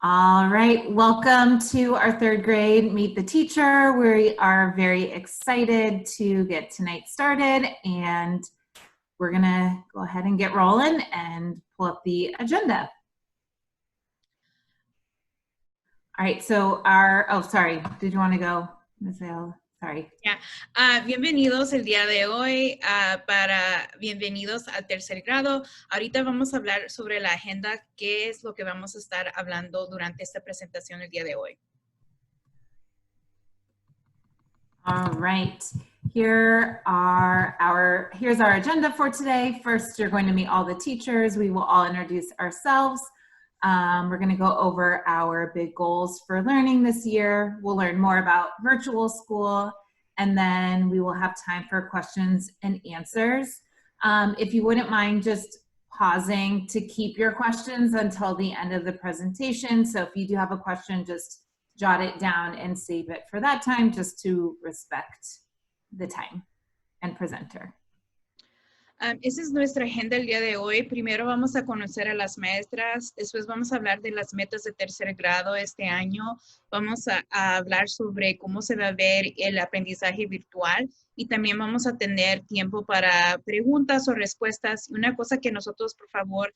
All right, welcome to our third grade Meet the Teacher. We are very excited to get tonight started, and we're gonna go ahead and get rolling and pull up the agenda. All right, so sorry, did you want to go, Ms. Ayala? Sorry. Bienvenidos el día de hoy bienvenidos al tercer grado. Ahorita vamos a hablar sobre la agenda, qué es lo que vamos a estar hablando durante esta presentación el día de hoy. All right, here's our agenda for today. First, you're going to meet all the teachers. We will all introduce ourselves. We're going to go over our big goals for learning this year. We'll learn more about virtual school, and then we will have time for questions and answers. If you wouldn't mind just pausing to keep your questions until the end of the presentation. So if you do have a question, just jot it down and save it for that time, just to respect the time and presenter. Esa es nuestra agenda el día de hoy. Primero vamos a conocer a las maestras, después vamos a hablar de las metas de tercer grado este año, vamos a hablar sobre cómo se va a ver el aprendizaje virtual y también vamos a tener tiempo para preguntas o respuestas. Una cosa que nosotros, por favor,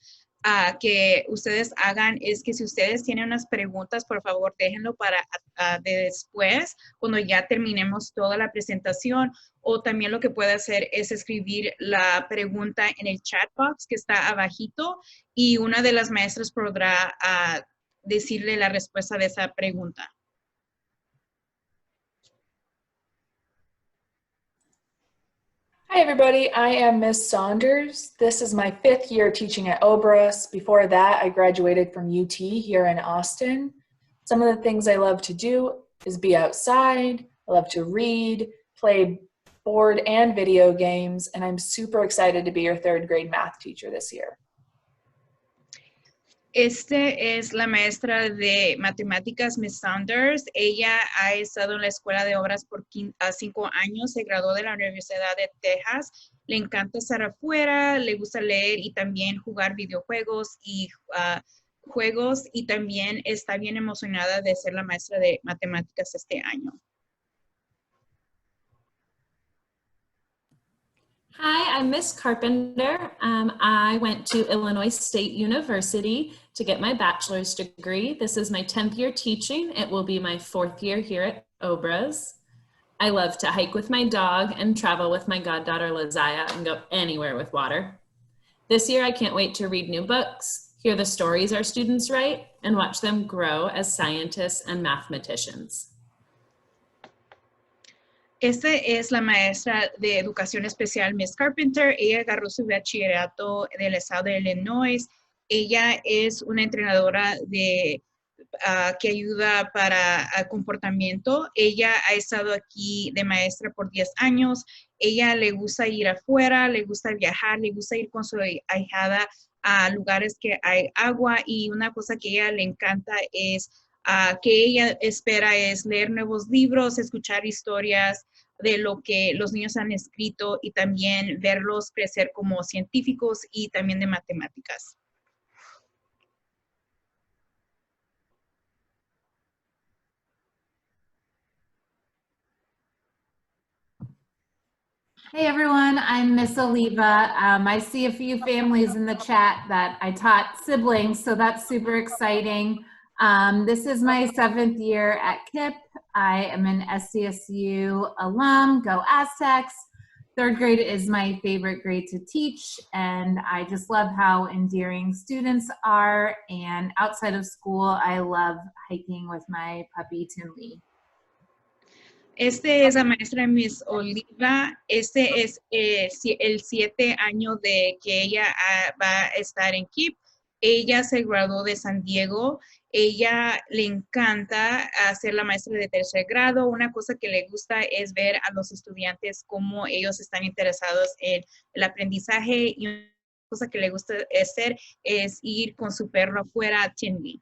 que ustedes hagan es que si ustedes tienen unas preguntas, por favor, déjenlo para después, cuando ya terminemos toda la presentación. O también lo que puede hacer es escribir la pregunta en el chat box que está abajito y una de las maestras podrá decirle la respuesta de esa pregunta. Hi everybody, I am Ms. Saunders. This is my 5th year teaching at Obras. Before that, I graduated from UT here in Austin. Some of the things I love to do is be outside, I love to read, play board and video games, and I'm super excited to be your 3rd grade math teacher this year. Es la maestra de matemáticas, Ms. Saunders. Ella ha estado en la escuela de obras por 5 años, se graduó de la Universidad de Texas. Le encanta estar afuera, le gusta leer y también jugar videojuegos y juegos, y también está bien emocionada de ser la maestra de matemáticas este año. Hi, I'm Miss Carpenter. I went to Illinois State University to get my bachelor's degree. This is my 10th year teaching. It will be my 4th year here at Obras. I love to hike with my dog and travel with my goddaughter Liziah and go anywhere with water. This year I can't wait to read new books, hear the stories our students write, and watch them grow as scientists and mathematicians. Esta es la maestra de educación especial, Miss Carpenter. Ella agarró su bachillerato del estado de Illinois. Ella es una entrenadora que ayuda para comportamiento. Ella ha estado aquí de maestra por 10 años. Ella le gusta ir afuera, le gusta viajar, le gusta ir con su ahijada a lugares que hay agua, y una cosa que a ella le encanta es que ella espera es leer nuevos libros, escuchar historias de lo que los niños han escrito y también verlos crecer como científicos y también de matemáticas. Hey everyone, I'm Miss Oliva. I see a few families in the chat that I taught siblings, so that's super exciting. This is my 7th year at KIPP. I am an SCSU alum, go Aztecs. 3rd grade is my favorite grade to teach, and I just love how endearing students are. And outside of school, I love hiking with my puppy, Tinley. Este es la maestra Miss Oliva. Este es el 7 año de que ella va a estar en KIPP. Ella se graduó de San Diego. Ella le encanta ser la maestra de tercer grado. Una cosa que le gusta es ver a los estudiantes cómo ellos están interesados en el aprendizaje, y una cosa que le gusta hacer es ir con su perro afuera a Tinley.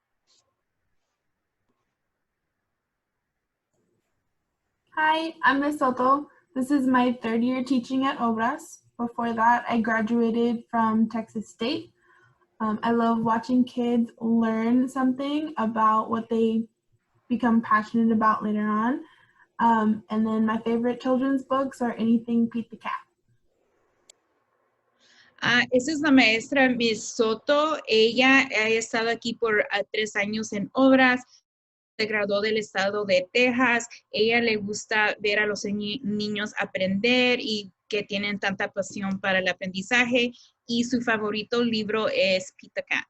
Hi, I'm Miss Soto. This is my 3rd year teaching at Obras. Before that, I graduated from Texas State. I love watching kids learn something about what they become passionate about later on. And then my favorite children's books are anything Pete the Cat. Esa es la maestra Miss Soto. Ella ha estado aquí por 3 años en obras. Se graduó del estado de Texas. Ella le gusta ver a los niños aprender y que tienen tanta pasión para el aprendizaje. Y su favorito libro es Pete the Cat.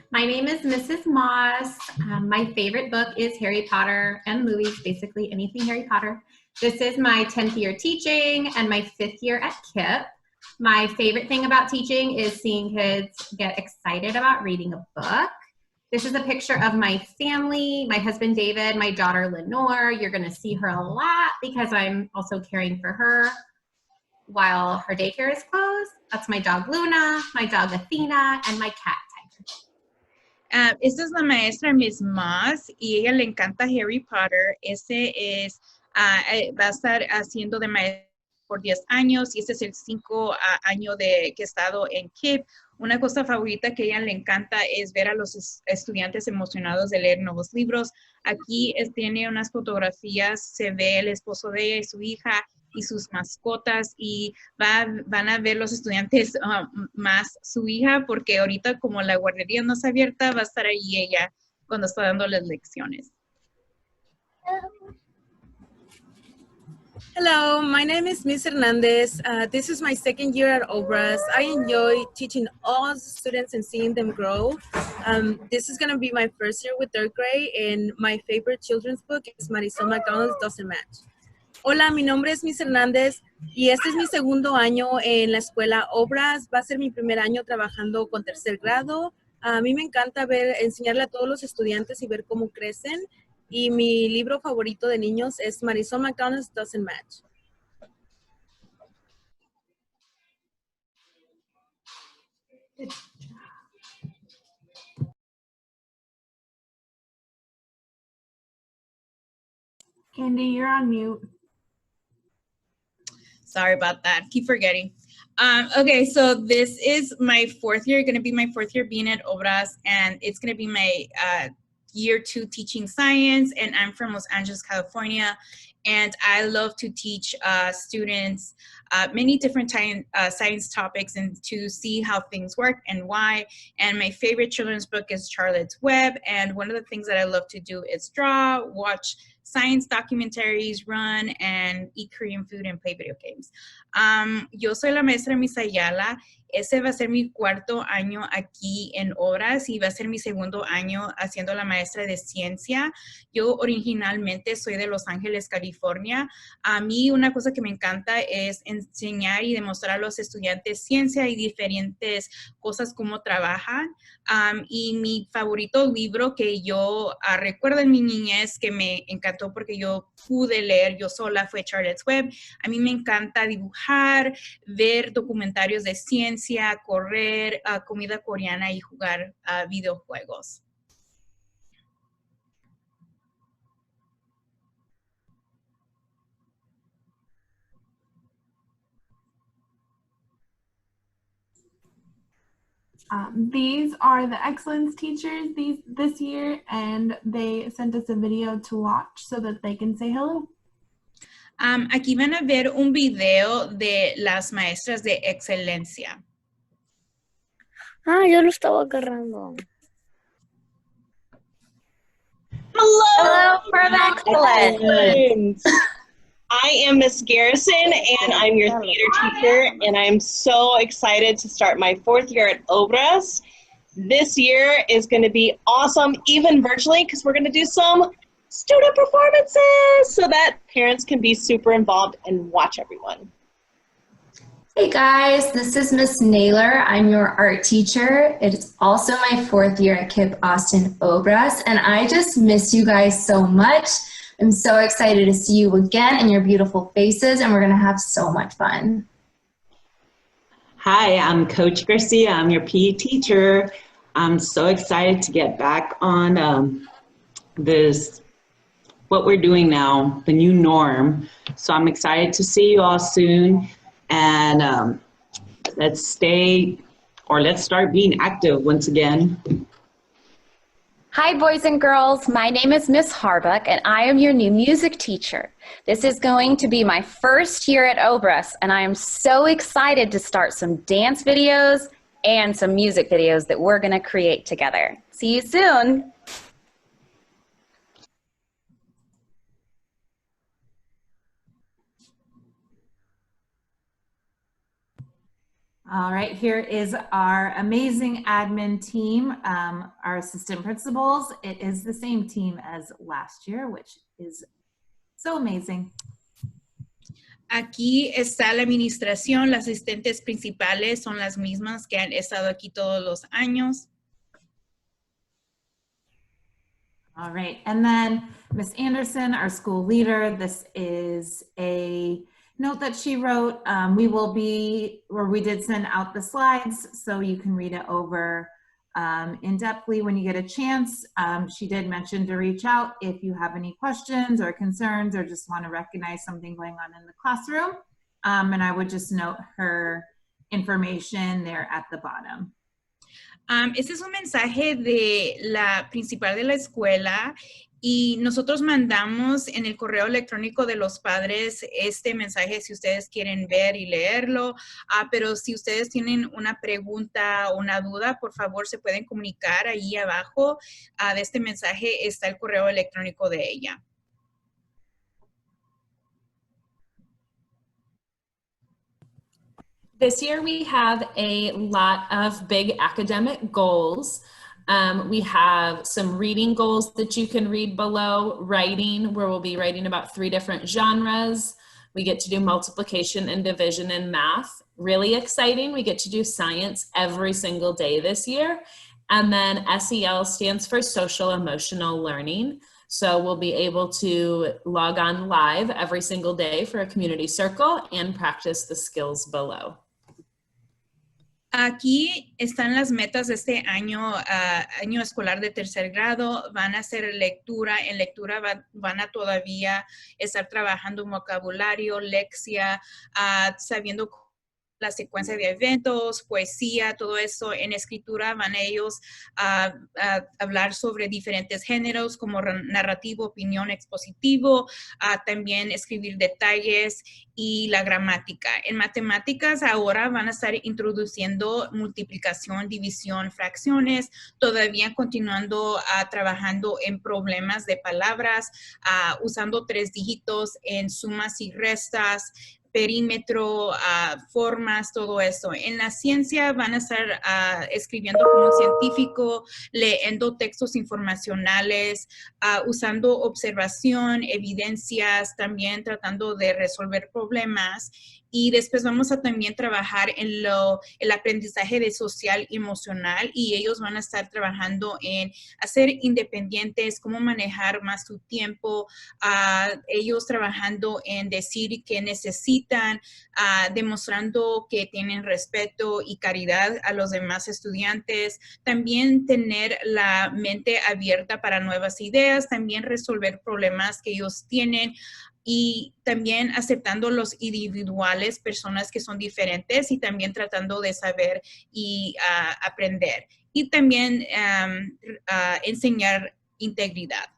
My name is Mrs. Moss. My favorite book is Harry Potter and movies, basically anything Harry Potter. This is my 10th year teaching and my 5th year at KIPP. My favorite thing about teaching is seeing kids get excited about reading a book. This is a picture of my family, my husband David, my daughter Lenore. You're gonna see her a lot because I'm also caring for her while her daycare is closed. That's my dog Luna, my dog Athena, and my cat Tiger. Esta es la maestra Miss Moss y ella le encanta Harry Potter. Ese es, va a estar haciendo de maestra por 10 años y este es el 5 año que he estado en KIPP. Una cosa favorita que a ella le encanta es ver a los estudiantes emocionados de leer nuevos libros. Aquí tiene unas fotografías, se ve el esposo de ella y su hija y sus mascotas y van a ver los estudiantes más su hija porque ahorita como la guardería no está abierta va a estar ahí ella cuando está dando las lecciones. Hello, my name is Miss Hernandez. This is my 2nd year at Obras. I enjoy teaching all the students and seeing them grow. This is going to be my 1st year with 3rd grade, and my favorite children's book is Marisol McDonald's Doesn't Match. Hola, mi nombre es Miss Hernández y este es mi 2º año en la escuela Obras. Va a ser mi primer año trabajando con 3er grado. A mí me encanta enseñarle a todos los estudiantes y ver cómo crecen. Y mi libro favorito de niños es Marisol McDonald's Doesn't Match. Candy, you're on mute. Sorry about that. Keep forgetting. Okay, so this is my 4th year, going to be my 4th year being at Obras, and it's going to be my year 2 teaching science, and I'm from Los Angeles, California, and I love to teach students many different science topics and to see how things work and why. And my favorite children's book is Charlotte's Web, and one of the things that I love to do is draw, watch science documentaries, run, and eat Korean food and play video games. Yo soy la maestra Miss Ayala. Ese va a ser mi 4º año aquí en Obras y va a ser mi 2º año haciendo la maestra de ciencia. Yo originalmente soy de Los Ángeles, California. A mí una cosa que me encanta es enseñar y demostrar a los estudiantes ciencia y diferentes cosas cómo trabajan. Y mi favorito libro que yo recuerdo en mi niñez que me encantó porque yo pude leer yo sola fue Charlotte's Web. A mí me encanta dibujar, ver documentarios de ciencia, correr, comida coreana y jugar videojuegos. These are the excellence teachers this year, and they sent us a video to watch so that they can say hello. Aquí van a ver un video de las maestras de excelencia. Yo lo estaba agarrando. Hello from Excellence. I am Miss Garrison, and I'm your theater teacher, and I'm so excited to start my 4th year at Obras. This year is going to be awesome, even virtually, because we're going to do some student performances so that parents can be super involved and watch everyone. Hey guys, this is Miss Naylor. I'm your art teacher. It is also my 4th year at KIPP Austin Obras, and I just miss you guys so much. I'm so excited to see you again and your beautiful faces, and we're gonna have so much fun. Hi, I'm Coach Garcia. I'm your PE teacher. I'm so excited to get back on what we're doing now, the new norm. So I'm excited to see you all soon. And let's start being active once again. Hi, boys and girls. My name is Miss Harbuck, and I am your new music teacher. This is going to be my first year at Obras, and I am so excited to start some dance videos and some music videos that we're going to create together. See you soon. All right, here is our amazing admin team, our assistant principals. It is the same team as last year, which is so amazing. Aquí está la administración, las asistentes principales son las mismas que han estado aquí todos los años. All right, and then Miss Anderson, our school leader, this is a note that she wrote. We did send out the slides so you can read it over in-depthly when you get a chance. She did mention to reach out if you have any questions or concerns or just want to recognize something going on in the classroom. And I would just note her information there at the bottom. Este es un mensaje de la principal de la escuela y nosotros mandamos en el correo electrónico de los padres este mensaje si ustedes quieren ver y leerlo, pero si ustedes tienen una pregunta o una duda, por favor se pueden comunicar ahí abajo de este mensaje está el correo electrónico de ella. This year we have a lot of big academic goals. We have some reading goals that you can read below, writing, where we'll be writing about 3 different genres. We get to do multiplication and division in math. Really exciting. We get to do science every single day this year. And then SEL stands for social emotional learning. So we'll be able to log on live every single day for a community circle and practice the skills below. Aquí están las metas de este año, año escolar de tercer grado. Van a hacer lectura. En lectura van a todavía estar trabajando vocabulario, lexia, sabiendo la secuencia de eventos, poesía, todo eso. En escritura van ellos a hablar sobre diferentes géneros como narrativo, opinión, expositivo, también escribir detalles y la gramática. En matemáticas ahora van a estar introduciendo multiplicación, división, fracciones, todavía continuando trabajando en problemas de palabras, usando 3 dígitos en sumas y restas, perímetro, formas, todo eso. En la ciencia van a estar escribiendo como un científico, leyendo textos informacionales, usando observación, evidencias, también tratando de resolver problemas. Y después vamos a también trabajar en el aprendizaje de social y emocional y ellos van a estar trabajando en hacer independientes, cómo manejar más su tiempo, ellos trabajando en decir que necesitan, demostrando que tienen respeto y caridad a los demás estudiantes, también tener la mente abierta para nuevas ideas, también resolver problemas que ellos tienen, y también aceptando los individuales, personas que son diferentes y también tratando de saber y aprender. Y también enseñar integridad.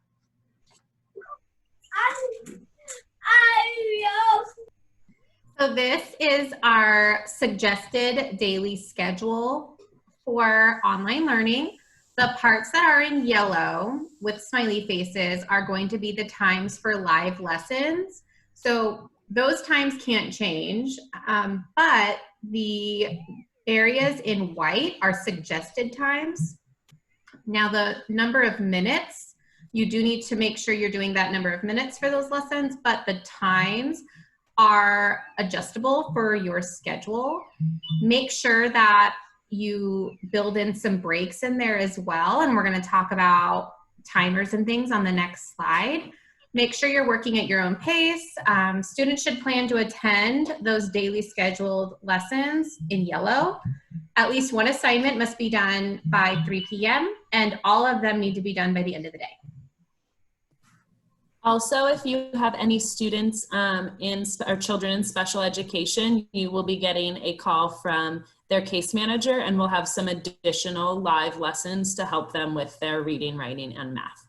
So this is our suggested daily schedule for online learning. The parts that are in yellow with smiley faces are going to be the times for live lessons. So those times can't change, but the areas in white are suggested times. Now the number of minutes, you do need to make sure you're doing that number of minutes for those lessons, but the times are adjustable for your schedule. Make sure that you build in some breaks in there as well. And we're going to talk about timers and things on the next slide. Make sure you're working at your own pace. Students should plan to attend those daily scheduled lessons in yellow. At least one assignment must be done by 3 p.m. and all of them need to be done by the end of the day. Also, if you have any students or children in special education, you will be getting a call from their case manager, and we'll have some additional live lessons to help them with their reading, writing, and math.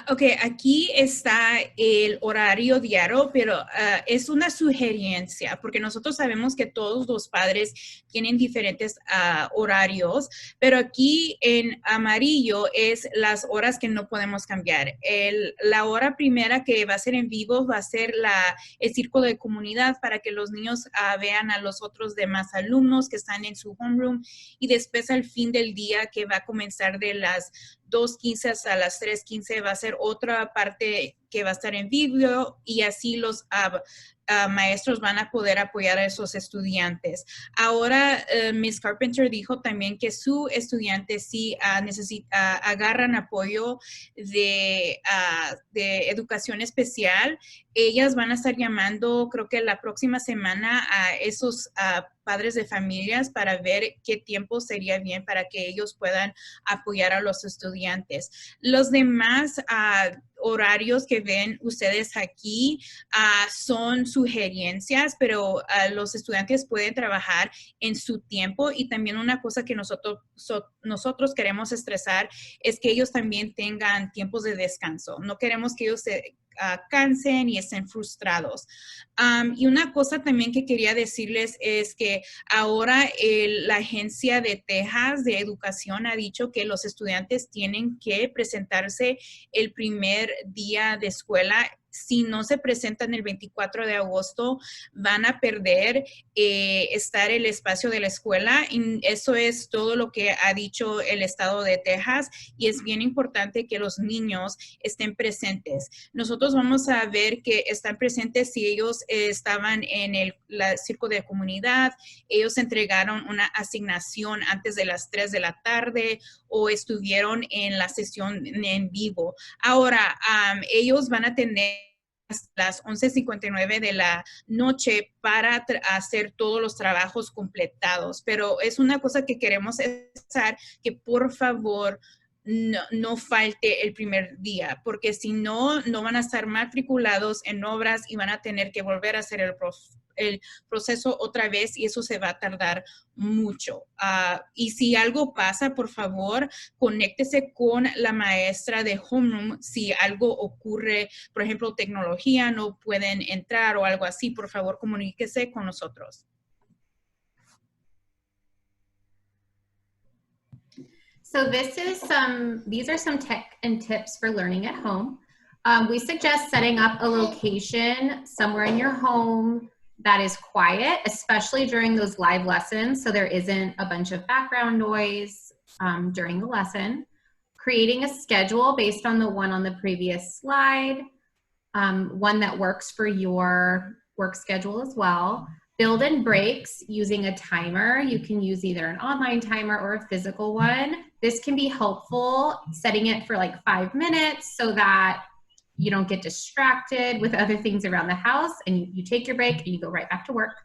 Ok, aquí está el horario diario, pero es una sugerencia, porque nosotros sabemos que todos los padres tienen diferentes horarios, pero aquí en amarillo es las horas que no podemos cambiar. La hora primera que va a ser en vivo va a ser el círculo de comunidad para que los niños vean a los otros demás alumnos que están en su homeroom, y después al fin del día, que va a comenzar de las 2:15 hasta las 3:15, va a ser otra parte que va a estar en vivo, y así los maestros van a poder apoyar a esos estudiantes. Ahora, Ms. Carpenter dijo también que su estudiante sí agarran apoyo de educación especial. Ellas van a estar llamando, creo que la próxima semana, a esos padres de familias para ver qué tiempo sería bien para que ellos puedan apoyar a los estudiantes. Los demás horarios que ven ustedes aquí son sugerencias, pero los estudiantes pueden trabajar en su tiempo. Y también una cosa que nosotros queremos estresar es que ellos también tengan tiempos de descanso. No queremos que ellos se cansen y estén frustrados. Y una cosa también que quería decirles es que ahora la Agencia de Texas de Educación ha dicho que los estudiantes tienen que presentarse el primer día de escuela. Si no se presentan el 24 de agosto, van a perder estar el espacio de la escuela. Y eso es todo lo que ha dicho el estado de Texas, y es bien importante que los niños estén presentes. Nosotros vamos a ver que están presentes si ellos estaban en el círculo de comunidad, ellos entregaron una asignación antes de las 3 de la tarde o estuvieron en la sesión en vivo. Ahora, ellos van a tener las 11:59 de la noche para hacer todos los trabajos completados, pero es una cosa que queremos hacer, que por favor no falte el primer día, porque si no, no van a estar matriculados en obras y van a tener que volver a hacer el proceso otra vez, y eso se va a tardar mucho. Y si algo pasa, por favor, conéctese con la maestra de homeroom. Si algo ocurre, por ejemplo, tecnología, no pueden entrar o algo así, por favor, comuníquese con nosotros. So these are some tech and tips for learning at home. We suggest setting up a location somewhere in your home that is quiet, especially during those live lessons, so there isn't a bunch of background noise during the lesson. Creating a schedule based on the one on the previous slide, one that works for your work schedule as well. Build in breaks using a timer. You can use either an online timer or a physical one. This can be helpful, setting it for like 5 minutes so that you don't get distracted with other things around the house, and you take your break and you go right back to work.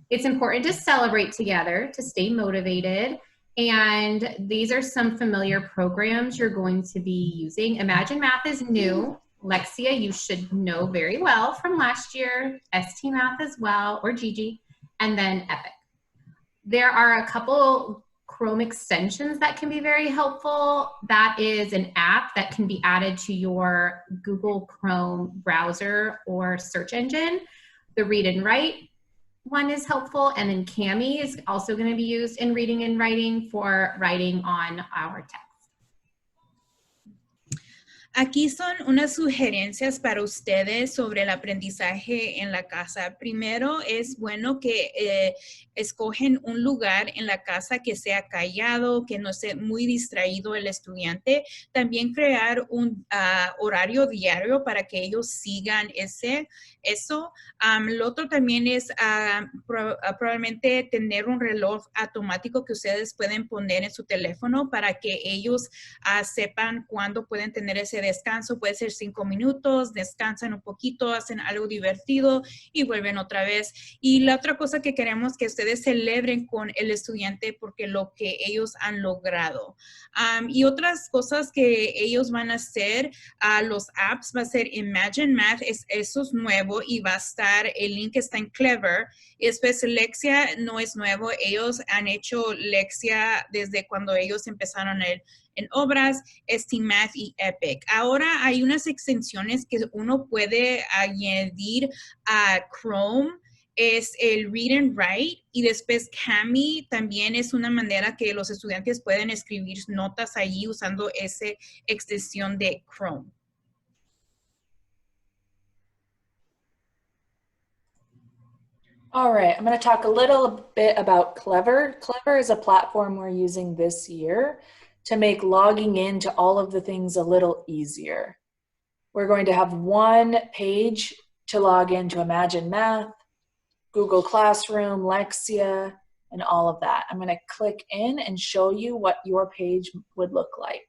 It's important to celebrate together to stay motivated. And these are some familiar programs you're going to be using. Imagine Math is new. Lexia, you should know very well from last year, ST Math as well, or Gigi, and then Epic. There are a couple Chrome extensions that can be very helpful. That is an app that can be added to your Google Chrome browser or search engine. The Read and Write one is helpful, and then Kami is also going to be used in reading and writing for writing on our text. Aquí son unas sugerencias para ustedes sobre el aprendizaje en la casa. Primero, es bueno que escogen un lugar en la casa que sea callado, que no esté muy distraído el estudiante. También crear un horario diario para que ellos sigan eso. Lo otro también es probablemente tener un reloj automático que ustedes pueden poner en su teléfono para que ellos sepan cuándo pueden tener ese ese descanso, puede ser 5 minutos, descansan un poquito, hacen algo divertido y vuelven otra vez. Y la otra cosa que queremos que ustedes celebren con el estudiante porque lo que ellos han logrado. Y otras cosas que ellos van a hacer, los apps, va a ser Imagine Math, eso es nuevo y va a estar, el link está en Clever. Y después Lexia no es nuevo, ellos han hecho Lexia desde cuando ellos empezaron en Obras, Math y Epic. Ahora hay unas extensiones que uno puede añadir a Chrome, es el Read and Write, y después Kami también es una manera que los estudiantes pueden escribir notas allí usando esa extensión de Chrome. All right, I'm going to talk a little bit about Clever. Clever is a platform we're using this year to make logging into all of the things a little easier. We're going to have one page to log into Imagine Math, Google Classroom, Lexia, and all of that. I'm going to click in and show you what your page would look like.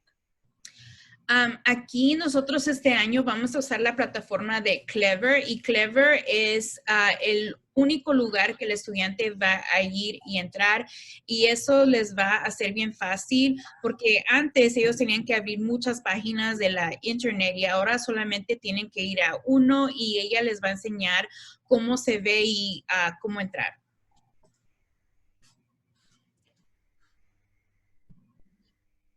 Aquí nosotros este año vamos a usar la plataforma de Clever, y Clever es el único lugar que el estudiante va a ir y entrar, y eso les va a hacer bien fácil porque antes ellos tenían que abrir muchas páginas de la internet y ahora solamente tienen que ir a uno y ella les va a enseñar cómo se ve y cómo entrar.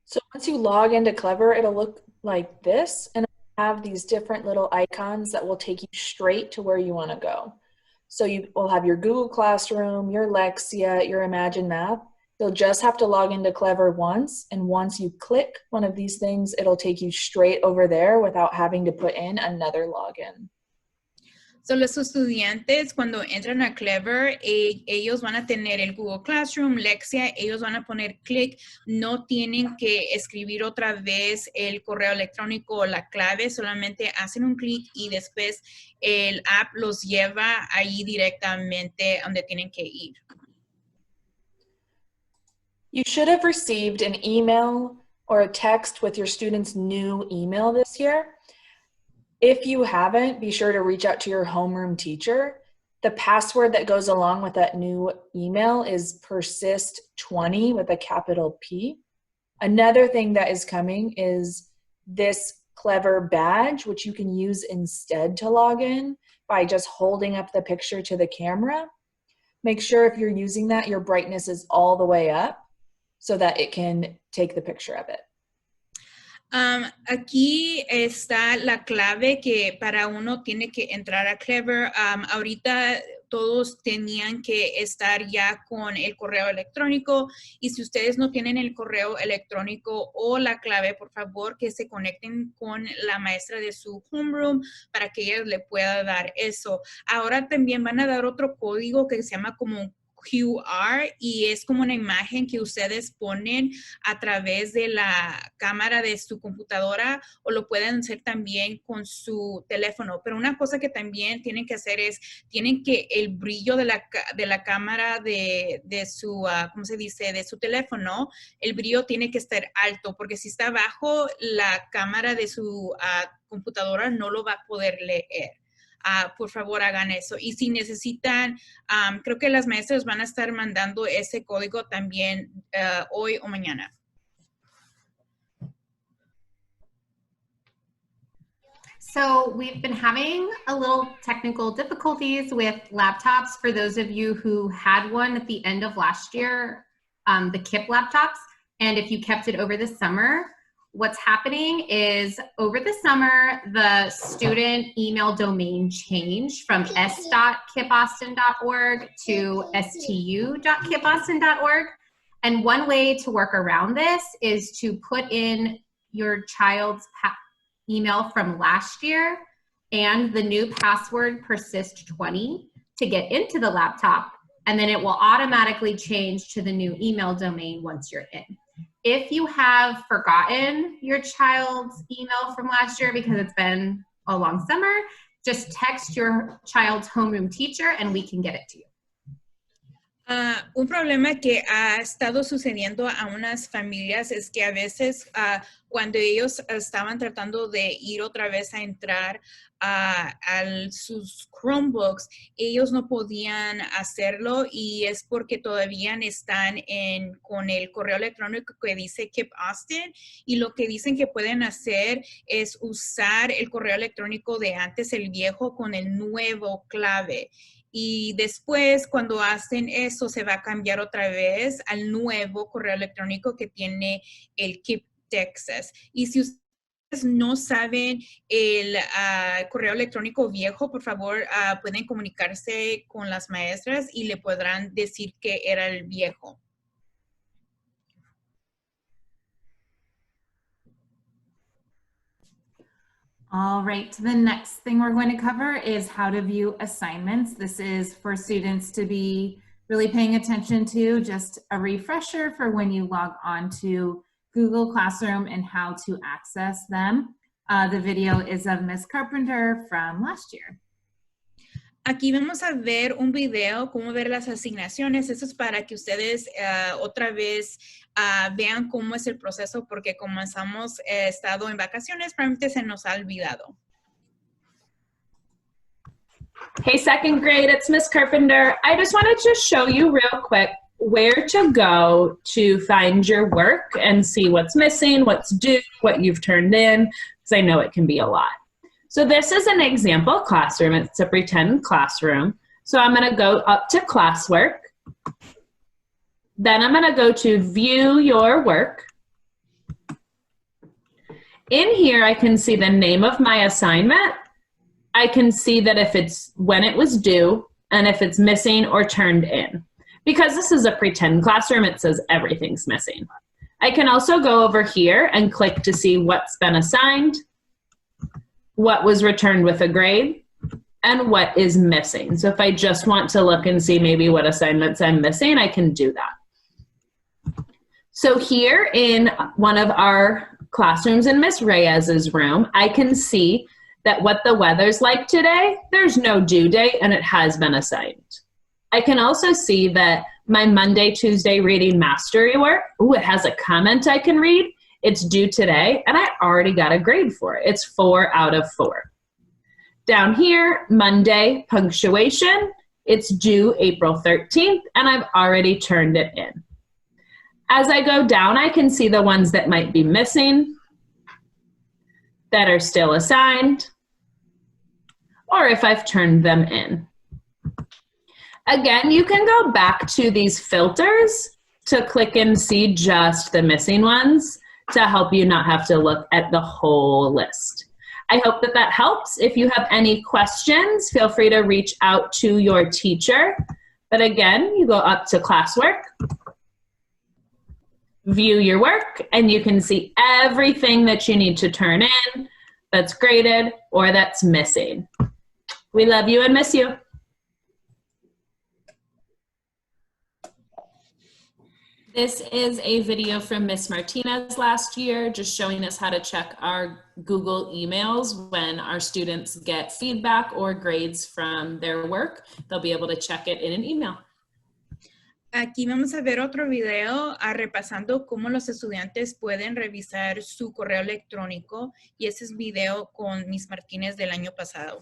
So once you log into Clever, it'll look like this, and have these different little icons that will take you straight to where you want to go. So you will have your Google Classroom, your Lexia, your Imagine Math. You'll just have to log into Clever once, and once you click one of these things, it'll take you straight over there without having to put in another login. So, los estudiantes cuando entran a Clever, ellos van a tener el Google Classroom, Lexia, ellos van a poner clic, no tienen que escribir otra vez el correo electrónico o la clave, solamente hacen un clic y después el app los lleva ahí directamente donde tienen que ir. You should have received an email or a text with your student's new email this year. If you haven't, be sure to reach out to your homeroom teacher. The password that goes along with that new email is persist20 with a capital P. Another thing that is coming is this Clever badge, which you can use instead to log in by just holding up the picture to the camera. Make sure if you're using that, your brightness is all the way up so that it can take the picture of it. Aquí está la clave que para uno tiene que entrar a Clever. Ahorita todos tenían que estar ya con el correo electrónico, y si ustedes no tienen el correo electrónico o la clave, por favor que se conecten con la maestra de su homeroom para que ella le pueda dar eso. Ahora también van a dar otro código que se llama como QR, y es como una imagen que ustedes ponen a través de la cámara de su computadora, o lo pueden hacer también con su teléfono. Pero una cosa que también tienen que hacer es, tienen que el brillo de la cámara de su, ¿cómo se dice?, de su teléfono, el brillo tiene que estar alto, porque si está bajo, la cámara de su computadora no lo va a poder leer. Por favor, hagan eso. Y si necesitan, creo que las maestras van a estar mandando ese código también hoy o mañana. So we've been having a little technical difficulties with laptops for those of you who had one at the end of last year, the KIPP laptops. And if you kept it over the summer, what's happening is over the summer, the student email domain changed from s.kipaustin.org to stu.kipaustin.org. And one way to work around this is to put in your child's email from last year and the new password persist20 to get into the laptop, and then it will automatically change to the new email domain once you're in. If you have forgotten your child's email from last year because it's been a long summer, just text your child's homeroom teacher and we can get it to you. Un problema que ha estado sucediendo a unas familias es que a veces cuando ellos estaban tratando de ir otra vez a entrar a sus Chromebooks, ellos no podían hacerlo y es porque todavía están con el correo electrónico que dice KIPP Austin y lo que dicen que pueden hacer es usar el correo electrónico de antes, el viejo, con el nuevo clave. Y después, cuando hacen eso, se va a cambiar otra vez al nuevo correo electrónico que tiene el KIPP Texas. Y si ustedes no saben el correo electrónico viejo, por favor, pueden comunicarse con las maestras y le podrán decir que era el viejo. All right, the next thing we're going to cover is how to view assignments. This is for students to be really paying attention to, just a refresher for when you log on to Google Classroom and how to access them. The video is of Ms. Carpenter from last year. Aquí vamos a ver un video, cómo ver las asignaciones. Eso es para que ustedes otra vez vean cómo es el proceso, porque como hemos estado en vacaciones, probablemente se nos ha olvidado. Hey, second grade, it's Miss Carpenter. I just wanted to show you real quick where to go to find your work and see what's missing, what's due, what you've turned in, because I know it can be a lot. So this is an example classroom. It's a pretend classroom. So I'm going to go up to classwork. Then I'm going to go to view your work. In here, I can see the name of my assignment. I can see that if it's when it was due and if it's missing or turned in. Because this is a pretend classroom, it says everything's missing. I can also go over here and click to see what's been assigned, what was returned with a grade, and what is missing. So if I just want to look and see maybe what assignments I'm missing, I can do that. So here in one of our classrooms in Miss Reyes's room, I can see that what the weather's like today, there's no due date and it has been assigned. I can also see that my Monday, Tuesday reading mastery work, it has a comment I can read. It's due today, and I already got a grade for it. It's 4 out of 4. Down here, Monday, punctuation, it's due April 13th, and I've already turned it in. As I go down, I can see the ones that might be missing, that are still assigned, or if I've turned them in. Again, you can go back to these filters to click and see just the missing ones, to help you not have to look at the whole list. I hope that that helps. If you have any questions, feel free to reach out to your teacher. But again, you go up to classwork, view your work, and you can see everything that you need to turn in, that's graded, or that's missing. We love you and miss you. This is a video from Miss Martinez last year, just showing us how to check our Google emails when our students get feedback or grades from their work. They'll be able to check it in an email. Aquí vamos a ver otro video repasando cómo los estudiantes pueden revisar su correo electrónico, y ese es video con Miss Martínez del año pasado.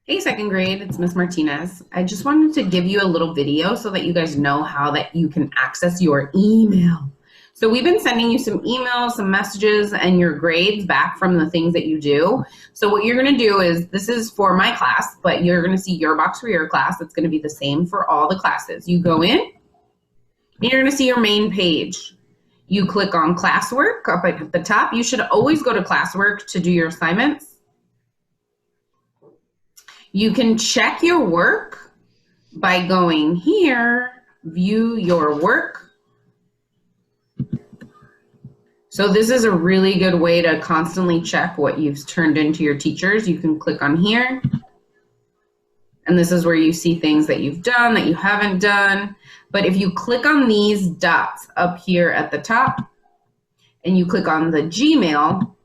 Hey, second grade, it's Miss Martinez. I just wanted to give you a little video so that you guys know how that you can access your email. So we've been sending you some emails, some messages, and your grades back from the things that you do. So what you're gonna do is, this is for my class, but you're gonna see your box for your class. It's gonna be the same for all the classes. You go in, and you're gonna see your main page. You click on classwork up at the top. You should always go to classwork to do your assignments. You can check your work by going here, view your work. So this is a really good way to constantly check what you've turned into your teachers. You can click on here, and this is where you see things that you've done, that you haven't done. But if you click on these dots up here at the top, and you click on the Gmail,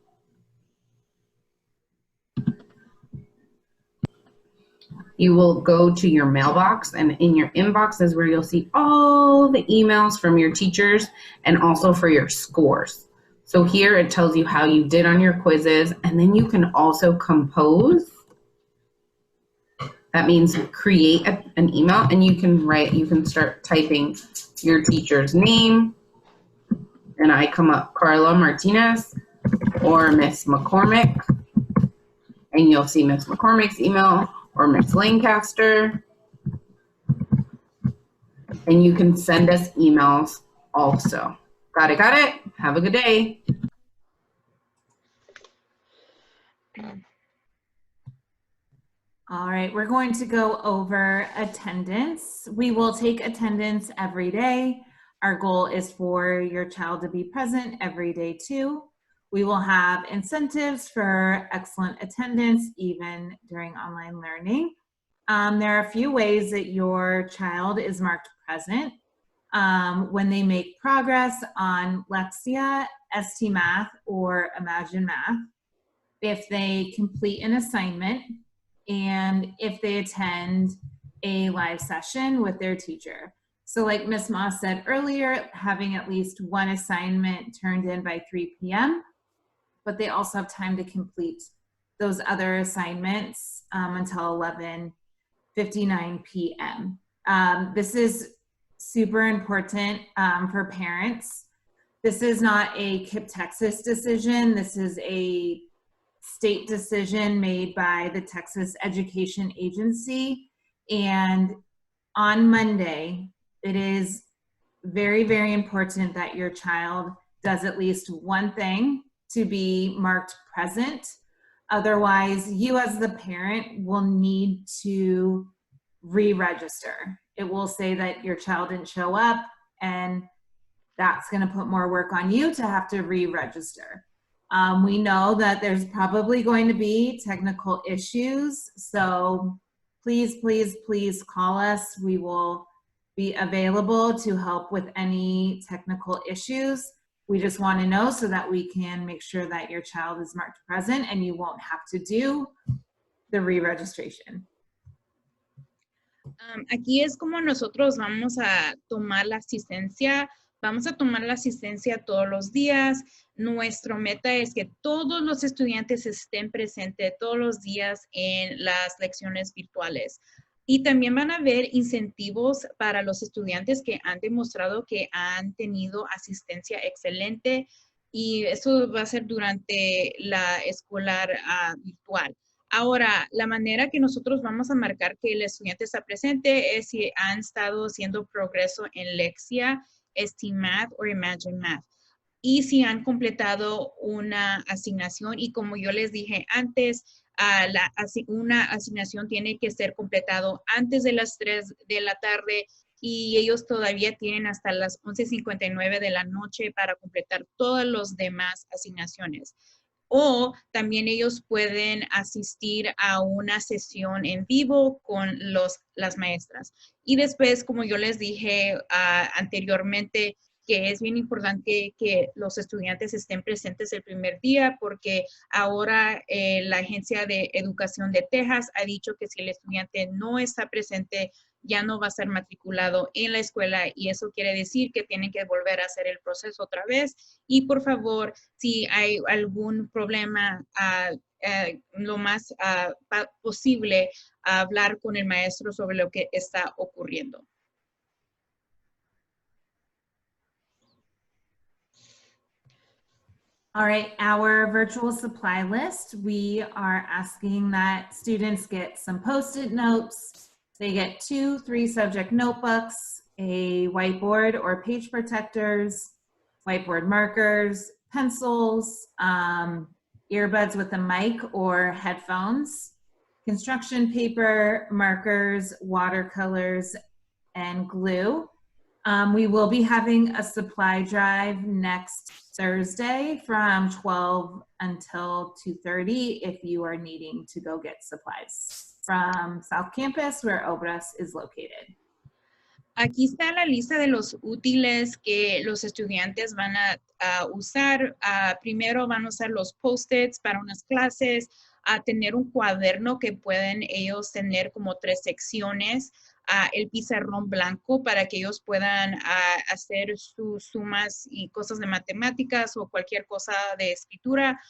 you will go to your mailbox, and in your inbox is where you'll see all the emails from your teachers and also for your scores. So here it tells you how you did on your quizzes, and then you can also compose. That means create an email, and you can start typing your teacher's name, and I come up Carla Martinez or Miss McCormick, and you'll see Miss McCormick's email or Miss Lancaster, and you can send us emails also. Got it? Have a good day. All right, we're going to go over attendance. We will take attendance every day. Our goal is for your child to be present every day too. We will have incentives for excellent attendance even during online learning. There are a few ways that your child is marked present. When they make progress on Lexia, ST Math, or Imagine Math, if they complete an assignment, and if they attend a live session with their teacher. So like Ms. Moss said earlier, having at least one assignment turned in by 3 p.m., but they also have time to complete those other assignments until 11:59 p.m. This is super important for parents. This is not a KIPP Texas decision. This is a state decision made by the Texas Education Agency. And on Monday, it is very, very important that your child does at least one thing to be marked present. Otherwise, you as the parent will need to re-register. It will say that your child didn't show up, and that's going to put more work on you to have to re-register. We know that there's probably going to be technical issues, so please, please, please call us. We will be available to help with any technical issues. We just want to know so that we can make sure that your child is marked present and you won't have to do the re-registration. Aquí es como nosotros vamos a tomar la asistencia. Vamos a tomar la asistencia todos los días. Nuestra meta es que todos los estudiantes estén presentes todos los días en las lecciones virtuales. Y también van a haber incentivos para los estudiantes que han demostrado que han tenido asistencia excelente, y eso va a ser durante la escolar virtual. Ahora, la manera que nosotros vamos a marcar que el estudiante está presente es si han estado haciendo progreso en Lexia, ST Math o Imagine Math, y si han completado una asignación. Y como yo les dije antes, una asignación tiene que ser completado antes de las 3 de la tarde, y ellos todavía tienen hasta las 11:59 de la noche para completar todas las demás asignaciones. O también ellos pueden asistir a una sesión en vivo con las maestras. Y después, como yo les dije anteriormente, que es bien importante que los estudiantes estén presentes el primer día, porque ahora la Agencia de Educación de Texas ha dicho que si el estudiante no está presente, ya no va a ser matriculado en la escuela, y eso quiere decir que tienen que volver a hacer el proceso otra vez. Y por favor, si hay algún problema, lo más posible, hablar con el maestro sobre lo que está ocurriendo. All right, our virtual supply list, we are asking that students get some Post-it notes. They get 2 3-subject notebooks, a whiteboard or page protectors, whiteboard markers, pencils, earbuds with a mic or headphones, construction paper, markers, watercolors, and glue. We will be having a supply drive next Thursday from 12 until 2:30 if you are needing to go get supplies from South Campus, where Obras is located. Aquí está la lista de los útiles que los estudiantes van a usar. Primero van a usar los Post-its para unas clases, a tener un cuaderno que pueden ellos tener como 3 secciones, el pizarrón blanco para que ellos puedan hacer sus sumas y cosas de matemáticas o cualquier cosa de escritura.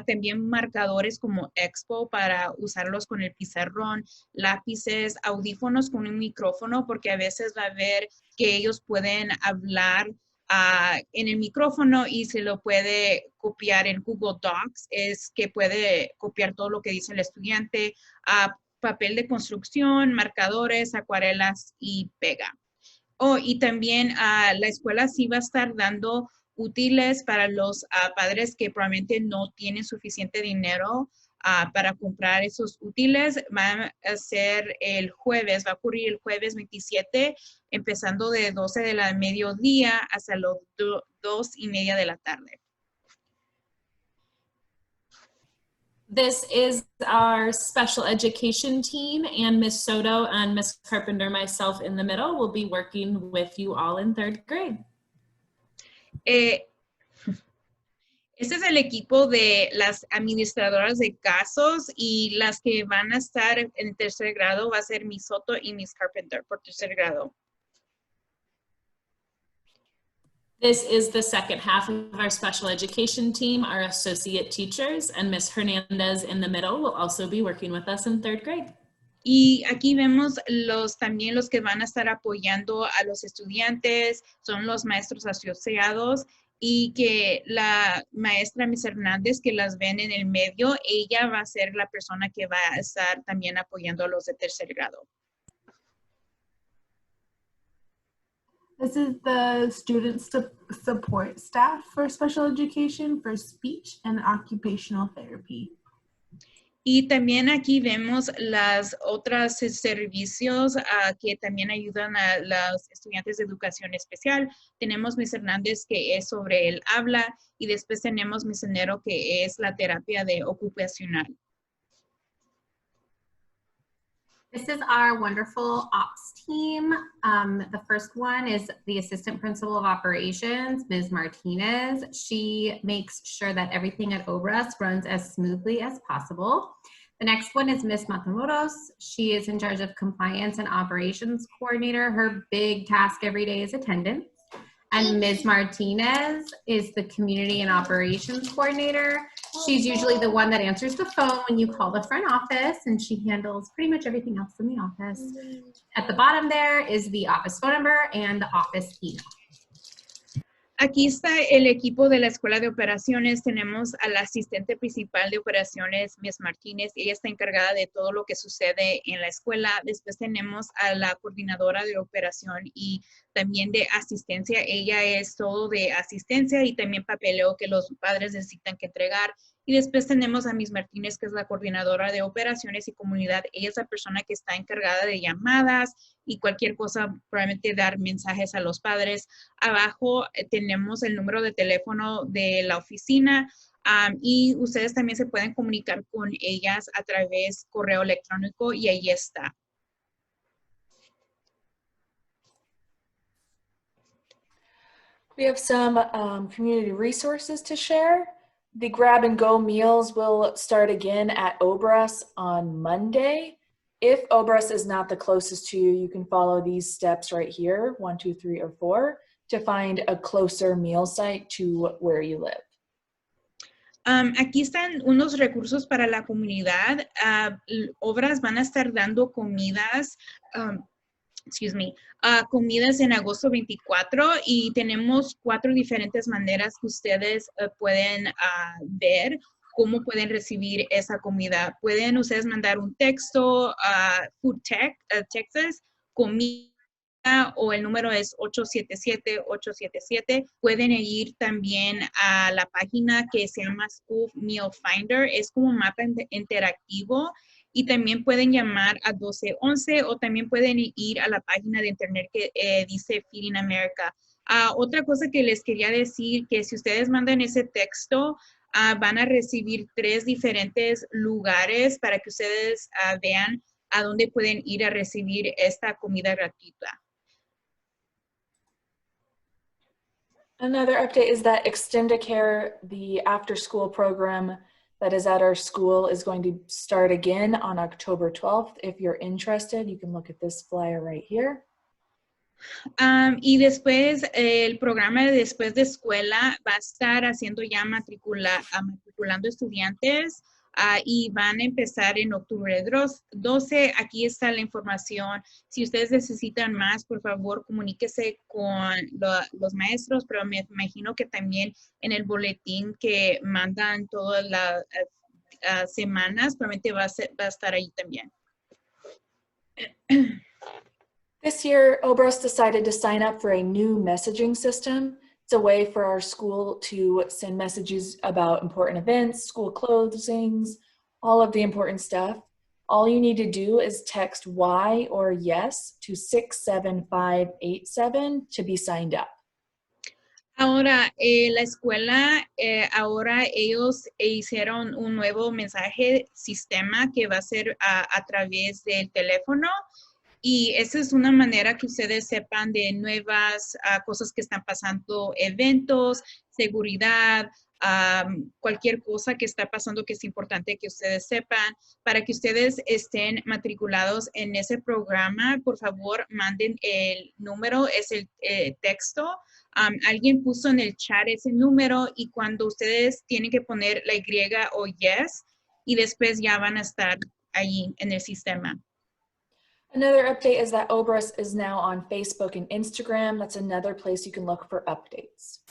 También marcadores como Expo para usarlos con el pizarrón, lápices, audífonos con un micrófono, porque a veces va a ver que ellos pueden hablar en el micrófono y se lo puede copiar en Google Docs, es que puede copiar todo lo que dice el estudiante, papel de construcción, marcadores, acuarelas y pega. Y también la escuela sí va a estar dando útiles para los padres que probablemente no tienen suficiente dinero para comprar esos útiles. Va a ser el jueves, va a ocurrir el jueves 27, empezando de 12 de la mediodía hasta las 2:30 de la tarde. This is our special education team, and Miss Soto and Miss Carpenter, myself in the middle, will be working with you all in 3rd grade. Este es el equipo de las administradoras de casos, y las que van a estar en 3er grado va a ser Miss Soto y Miss Carpenter por 3er grado. This is the second half of our special education team, our associate teachers, and Miss Hernandez in the middle will also be working with us in 3rd grade. Y aquí vemos también los que van a estar apoyando a los estudiantes, son los maestros asociados, y que la maestra Miss Hernández, que las ven en el medio, ella va a ser la persona que va a estar también apoyando a los de 3er grado. This is the student support staff for special education for speech and occupational therapy. Y también aquí vemos las otras servicios que también ayudan a los estudiantes de educación especial. Tenemos Miss Hernández, que es sobre el habla, y después tenemos Miss Enero, que es la terapia ocupacional. This is our wonderful ops team. The first one is the Assistant Principal of Operations, Ms. Martinez. She makes sure that everything at OBRAS runs as smoothly as possible. The next one is Ms. Matamoros. She is in charge of Compliance and Operations Coordinator. Her big task every day is attendance. And Ms. Martinez is the Community and Operations Coordinator. She's usually the one that answers the phone when you call the front office, and she handles pretty much everything else in the office. At the bottom there is the office phone number and the office email. Aquí está el equipo de la Escuela de Operaciones. Tenemos a la asistente principal de operaciones, Ms. Martínez. Ella está encargada de todo lo que sucede en la escuela. Después tenemos a la coordinadora de operación y también de asistencia. Ella es todo de asistencia y también papeleo que los padres necesitan que entregar. Y después tenemos a Ms. Martínez, que es la coordinadora de operaciones y comunidad. Ella es la persona que está encargada de llamadas y cualquier cosa, probablemente dar mensajes a los padres. Abajo tenemos el número de teléfono de la oficina y ustedes también se pueden comunicar con ellas a través correo electrónico y ahí está. We have some community resources to share. The grab and go meals will start again at OBRAS on Monday. If OBRAS is not the closest to you, you can follow these steps right here, 1, 2, 3, or 4, to find a closer meal site to where you live. Aquí están unos recursos para la comunidad. OBRAS van a estar dando comidas, comidas en agosto 24 y tenemos 4 diferentes maneras que ustedes pueden ver cómo pueden recibir esa comida. Pueden ustedes mandar un texto a Food Tech, Texas, comida, o el número es 877-877. Pueden ir también a la página que se llama School Meal Finder. Es como un mapa interactivo. Y también pueden llamar a 1211 o también pueden ir a la página de internet que dice Feeding America. Otra cosa que les quería decir, que si ustedes mandan ese texto, van a recibir 3 diferentes lugares para que ustedes vean a dónde pueden ir a recibir esta comida gratuita. Another update is that Extendicare, the after-school program that is at our school is going to start again on October 12th. If you're interested, you can look at this flyer right here. Y después, el programa de después de escuela va a estar haciendo ya matriculando estudiantes y van a empezar en octubre 12. Aquí está la información. Si ustedes necesitan más, por favor, comuníquese con los maestros, pero me imagino que también en el boletín que mandan todas las semanas, probablemente va a estar ahí también. This year, Obras decided to sign up for a new messaging system. It's a way for our school to send messages about important events, school closings, all of the important stuff. All you need to do is text Y or yes to 67587 to be signed up. Ahora, la escuela, ahora ellos hicieron un nuevo mensaje sistema que va a ser a través del teléfono. Y esa es una manera que ustedes sepan de nuevas cosas que están pasando, eventos, seguridad, cualquier cosa que está pasando que es importante que ustedes sepan. Para que ustedes estén matriculados en ese programa, por favor, manden el número, es el texto. Alguien puso en el chat ese número y cuando ustedes tienen que poner la Y o yes, y después ya van a estar ahí en el sistema. Another update is that Obras is now on Facebook and Instagram. That's another place you can look for updates.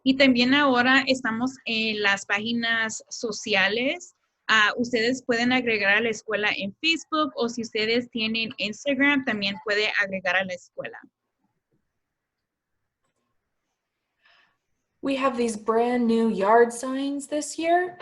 Y también ahora estamos en las páginas sociales. Ustedes pueden agregar a la escuela en Facebook o si ustedes tienen Instagram, también puede agregar a la escuela. We have these brand new yard signs this year.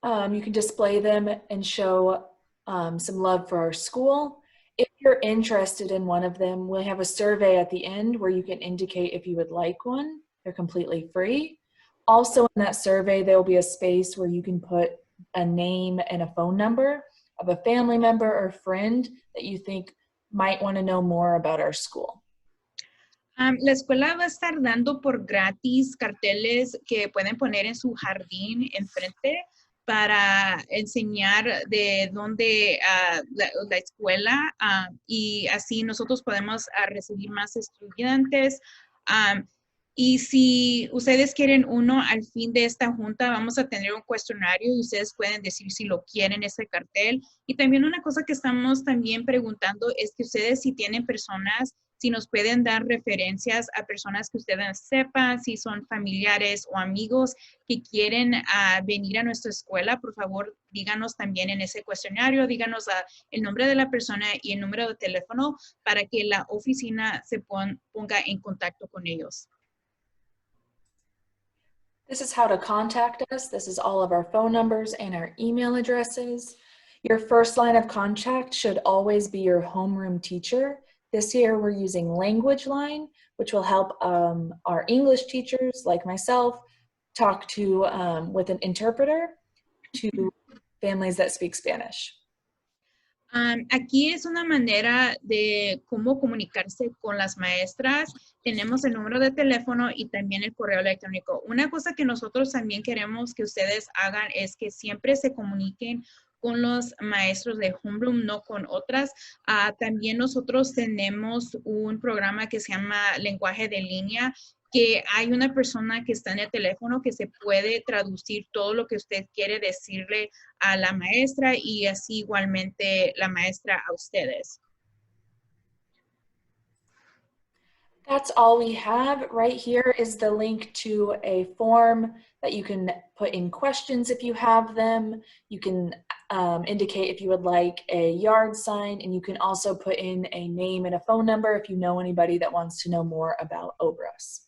You can display them and show some love for our school. If you're interested in one of them, we'll have a survey at the end where you can indicate if you would like one. They're completely free. Also in that survey, there will be a space where you can put a name and a phone number of a family member or friend that you think might want to know more about our school. La escuela va a estar dando por gratis carteles que pueden poner en su jardín enfrente para enseñar de dónde la escuela y así nosotros podemos recibir más estudiantes. Y si ustedes quieren uno al fin de esta junta, vamos a tener un cuestionario y ustedes pueden decir si lo quieren ese cartel. Y también una cosa que estamos también preguntando es que ustedes si tienen personas, si nos pueden dar referencias a personas que ustedes sepan, si son familiares o amigos que quieren venir a nuestra escuela, por favor, díganos también en ese cuestionario, díganos el nombre de la persona y el número de teléfono para que la oficina se ponga en contacto con ellos. This is how to contact us. This is all of our phone numbers and our email addresses. Your first line of contact should always be your homeroom teacher. This year we're using Language Line, which will help our English teachers like myself talk to with an interpreter to families that speak Spanish. Aquí es una manera de cómo comunicarse con las maestras. Tenemos el número de teléfono y también el correo electrónico. Una cosa que nosotros también queremos que ustedes hagan es que siempre se comuniquen con los maestros de Homeroom, no con otras. También nosotros tenemos un programa que se llama Lenguaje de Línea, que hay una persona que está en el teléfono que se puede traducir todo lo que usted quiere decirle a la maestra y así igualmente la maestra a ustedes. That's all we have. Right here is the link to a form that you can put in questions if you have them. You can indicate if you would like a yard sign, and you can also put in a name and a phone number if you know anybody that wants to know more about Obras.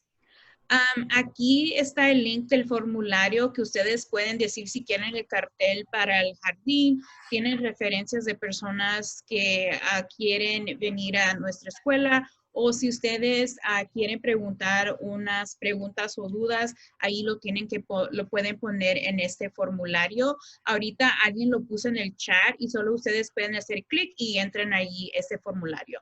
Aquí está el link del formulario que ustedes pueden decir si quieren el cartel para el jardín, tienen referencias de personas que quieren venir a nuestra escuela o si ustedes quieren preguntar unas preguntas o dudas, ahí lo pueden poner en este formulario. Ahorita alguien lo puso en el chat y solo ustedes pueden hacer clic y entren ahí ese formulario.